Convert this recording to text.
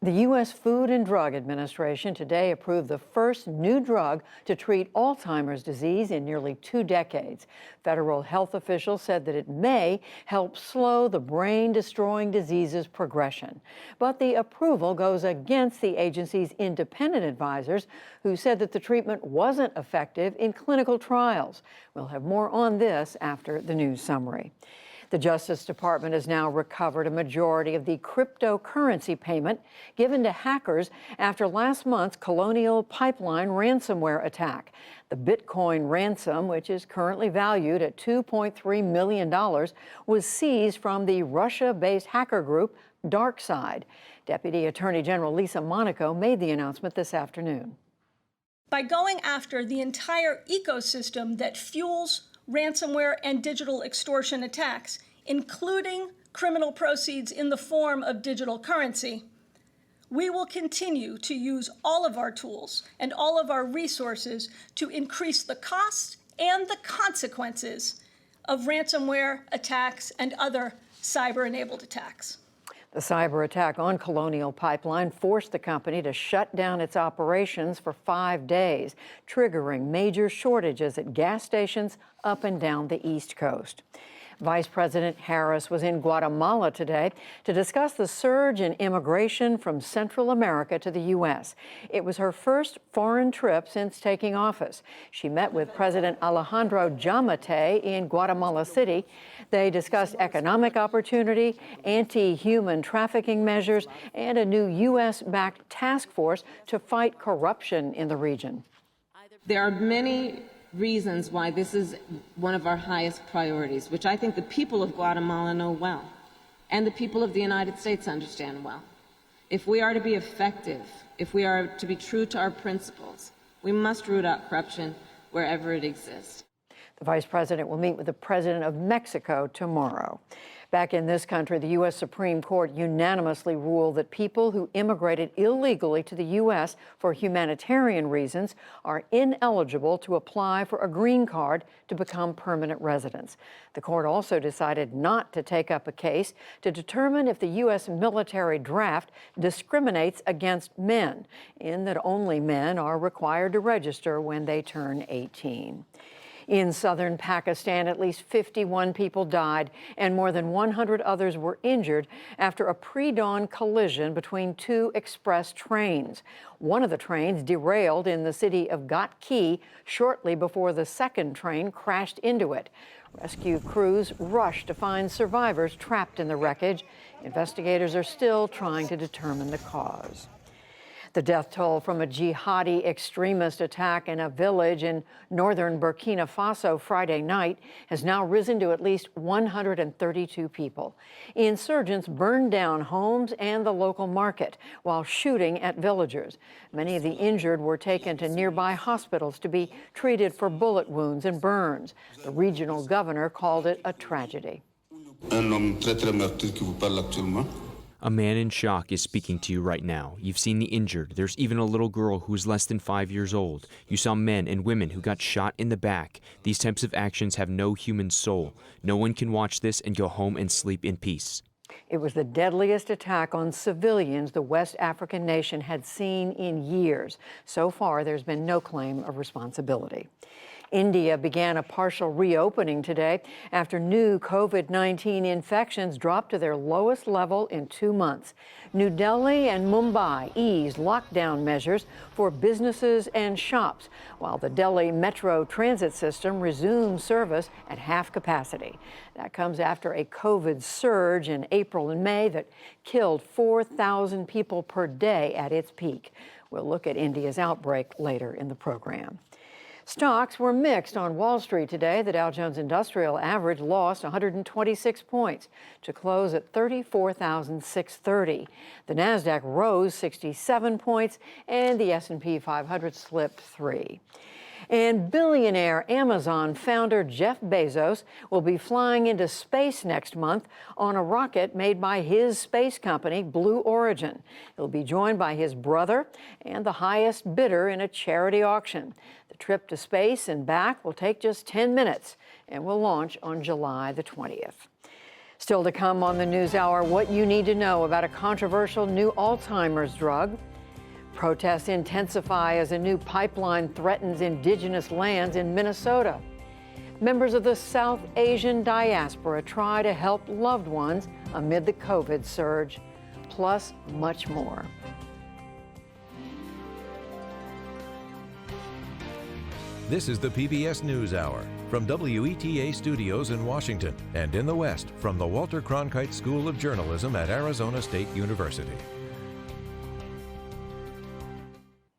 The U.S. Food and Drug Administration today approved the first new drug to treat Alzheimer's disease in nearly 2 decades. Federal health officials said that it may help slow the brain-destroying disease's progression. But the approval goes against the agency's independent advisors, who said that the treatment wasn't effective in clinical trials. We'll have more on this after the news summary. The Justice Department has now recovered a majority of the cryptocurrency payment given to hackers after last month's Colonial Pipeline ransomware attack. The Bitcoin ransom, which is currently valued at $2.3 million, was seized from the Russia-based hacker group DarkSide. Deputy Attorney General Lisa Monaco made the announcement this afternoon. By going after the entire ecosystem that fuels ransomware and digital extortion attacks, including criminal proceeds in the form of digital currency, we will continue to use all of our tools and all of our resources to increase the cost and the consequences of ransomware attacks and other cyber-enabled attacks. The cyber attack on Colonial Pipeline forced the company to shut down its operations for 5 days, triggering major shortages at gas stations up and down the East Coast. Vice President Harris was in Guatemala today to discuss the surge in immigration from Central America to the U.S. It was her first foreign trip since taking office. She met with President Alejandro Giammattei in Guatemala City. They discussed economic opportunity, anti-human trafficking measures, and a new U.S.-backed task force to fight corruption in the region. There are many reasons why this is one of our highest priorities, which I think the people of Guatemala know well, and the people of the United States understand well. If we are to be effective, if we are to be true to our principles, we must root out corruption wherever it exists. The Vice President will meet with the President of Mexico tomorrow. Back in this country, the U.S. Supreme Court unanimously ruled that people who immigrated illegally to the U.S. for humanitarian reasons are ineligible to apply for a green card to become permanent residents. The court also decided not to take up a case to determine if the U.S. military draft discriminates against men, in that only men are required to register when they turn 18. In southern Pakistan, at least 51 people died and more than 100 others were injured after a pre-dawn collision between 2 express trains. One of the trains derailed in the city of Ghatki shortly before the second train crashed into it. Rescue crews rushed to find survivors trapped in the wreckage. Investigators are still trying to determine the cause. The death toll from a jihadi extremist attack in a village in northern Burkina Faso Friday night has now risen to at least 132 people. Insurgents burned down homes and the local market while shooting at villagers. Many of the injured were taken to nearby hospitals to be treated for bullet wounds and burns. The regional governor called it a tragedy. A man in shock is speaking to you right now. You've seen the injured. There's even a little girl who's less than 5 years old. You saw men and women who got shot in the back. These types of actions have no human soul. No one can watch this and go home and sleep in peace. It was the deadliest attack on civilians the West African nation had seen in years. So far, there's been no claim of responsibility. India began a partial reopening today after new COVID-19 infections dropped to their lowest level in 2 months. New Delhi and Mumbai eased lockdown measures for businesses and shops, while the Delhi Metro transit system resumed service at half capacity. That comes after a COVID surge in April and May that killed 4,000 people per day at its peak. We'll look at India's outbreak later in the program. Stocks were mixed on Wall Street today. The Dow Jones Industrial Average lost 126 points to close at 34,630. The Nasdaq rose 67 points, and the S&P 500 slipped 3. And billionaire Amazon founder Jeff Bezos will be flying into space next month on a rocket made by his space company, Blue Origin. He'll be joined by his brother and the highest bidder in a charity auction. The trip to space and back will take just 10 minutes and will launch on July the 20th. Still to come on the NewsHour, what you need to know about a controversial new Alzheimer's drug. Protests intensify as a new pipeline threatens indigenous lands in Minnesota. Members of the South Asian diaspora try to help loved ones amid the COVID surge, plus much more. This is the PBS NewsHour from WETA Studios in Washington and in the West from the Walter Cronkite School of Journalism at Arizona State University.